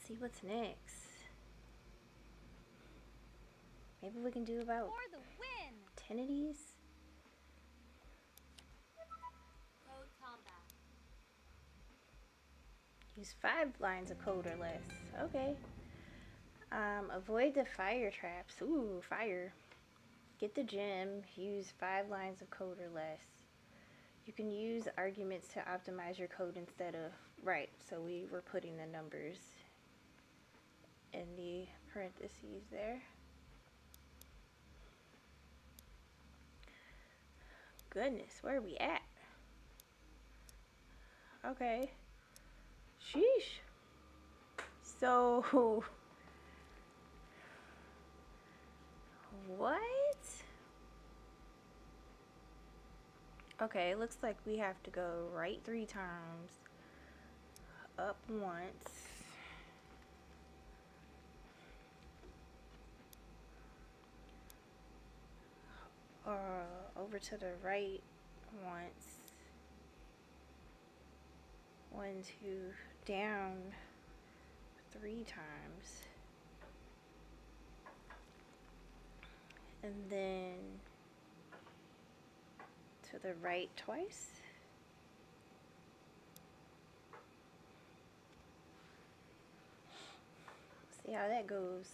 see what's next. Maybe we can do about 10 of these. CodeCombat. Use 5 lines of code or less. Okay. Avoid the fire traps. Ooh, fire. Get the gem. Use 5 lines of code or less. You can use arguments to optimize your code instead of... Right, so we were putting the numbers in the parentheses there. Goodness, where are we at? Okay. Sheesh. So... What? Okay, it looks like we have to go right 3 times, up once, over to the right once, 1, 2, down 3 times, and then to the right twice. See how that goes.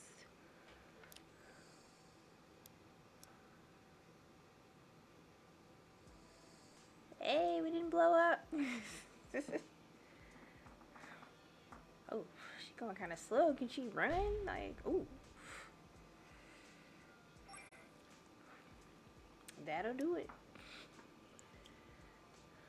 Hey, we didn't blow up. Oh, she's going kind of slow. Can she run? Like, ooh. That'll do it.